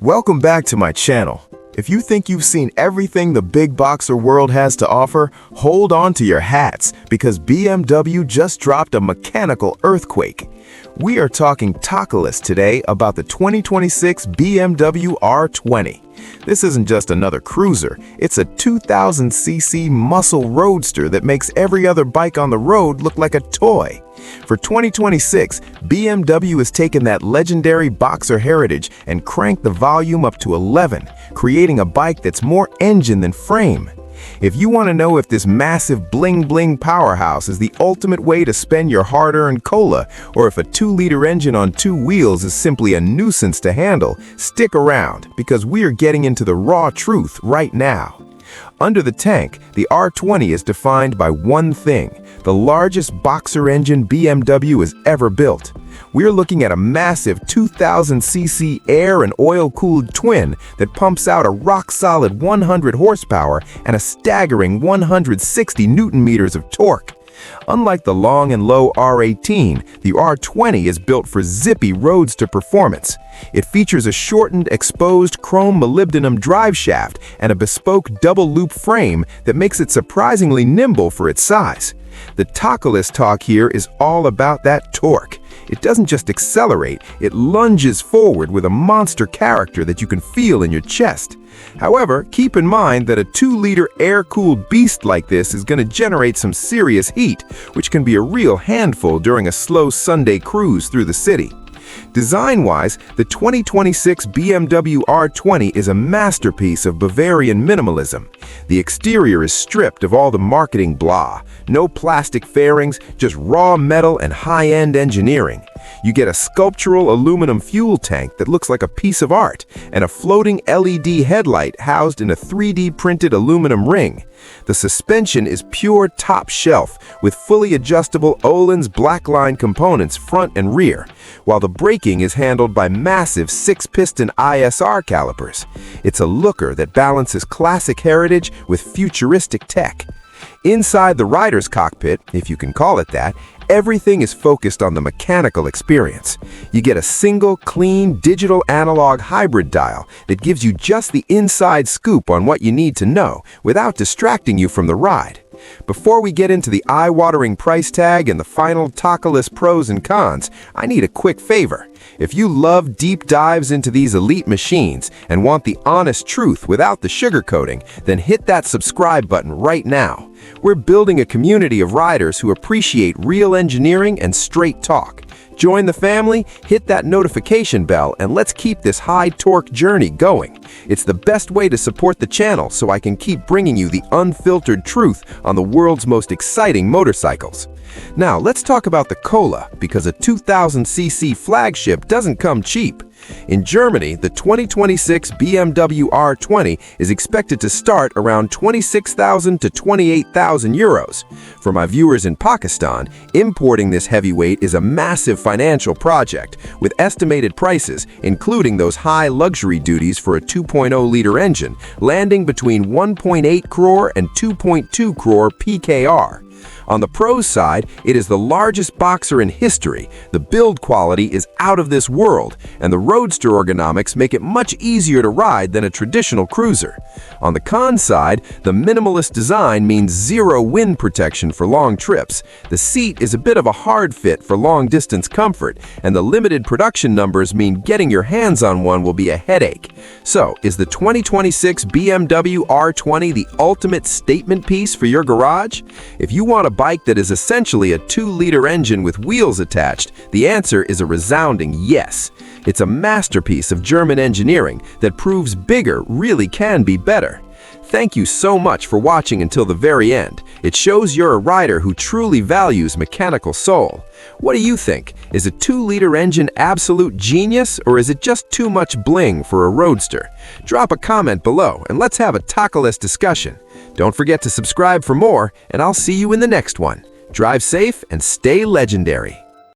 Welcome back to my channel. If you think you've seen everything the big boxer world has to offer, hold on to your hats because BMW just dropped a mechanical earthquake. We are talking Autotests today about the 2026 BMW R20. This isn't just another cruiser, it's a 2000cc muscle roadster that makes every other bike on the road look like a toy. For 2026, BMW has taken that legendary boxer heritage and cranked the volume up to 11, creating a bike that's more engine than frame. If you want to know if this massive bling-bling powerhouse is the ultimate way to spend your hard-earned cola, or if a 2-liter engine on 2 wheels is simply a nuisance to handle, stick around, because we are getting into the raw truth right now. Under the tank, the R20 is defined by one thing: the largest boxer engine BMW has ever built. We're looking at a massive 2000cc air and oil-cooled twin that pumps out a rock-solid 100 horsepower and a staggering 160 newton-meters of torque. Unlike the long and low R18, the R20 is built for zippy roadster performance. It features a shortened, exposed chrome molybdenum driveshaft and a bespoke double-loop frame that makes it surprisingly nimble for its size. The Autotests talk here is all about that torque. It doesn't just accelerate, it lunges forward with a monster character that you can feel in your chest. However, keep in mind that a 2-liter air-cooled beast like this is going to generate some serious heat, which can be a real handful during a slow Sunday cruise through the city. Design-wise, the 2026 BMW R20 is a masterpiece of Bavarian minimalism. The exterior is stripped of all the marketing blah. No plastic fairings, just raw metal and high-end engineering. You get a sculptural aluminum fuel tank that looks like a piece of art, and a floating LED headlight housed in a 3D printed aluminum ring. The suspension is pure top shelf, with fully adjustable Öhlins blackline components front and rear, while the braking is handled by massive 6-piston ISR calipers. It's a looker that balances classic heritage with futuristic tech. Inside the rider's cockpit, if you can call it that, everything is focused on the mechanical experience. You get a single, clean, digital analog hybrid dial that gives you just the inside scoop on what you need to know without distracting you from the ride. Before we get into the eye-watering price tag and the final Autotests pros and cons, I need a quick favor. If you love deep dives into these elite machines and want the honest truth without the sugarcoating, then hit that subscribe button right now. We're building a community of riders who appreciate real engineering and straight talk. Join the family, hit that notification bell, and let's keep this high-torque journey going. It's the best way to support the channel so I can keep bringing you the unfiltered truth on the world's most exciting motorcycles. Now, let's talk about the cola, because a 2000cc flagship doesn't come cheap. In Germany, the 2026 BMW R20 is expected to start around 26,000 to 28,000 euros. For my viewers in Pakistan, importing this heavyweight is a massive financial project, with estimated prices, including those high luxury duties for a 2.0-liter engine, landing between 1.8 crore and 2.2 crore PKR. On the pros side, it is the largest boxer in history, the build quality is out of this world, and the roadster ergonomics make it much easier to ride than a traditional cruiser. On the cons side, the minimalist design means zero wind protection for long trips, the seat is a bit of a hard fit for long-distance comfort, and the limited production numbers mean getting your hands on one will be a headache. So, is the 2026 BMW R20 the ultimate statement piece for your garage? If you want a bike that is essentially a 2-liter engine with wheels attached, the answer is a resounding yes. It's a masterpiece of German engineering that proves bigger really can be better. Thank you so much for watching until the very end. It shows you're a rider who truly values mechanical soul. What do you think? Is a 2-liter engine absolute genius, or is it just too much bling for a roadster? Drop a comment below and let's have a Autotests discussion. Don't forget to subscribe for more, and I'll see you in the next one. Drive safe and stay legendary.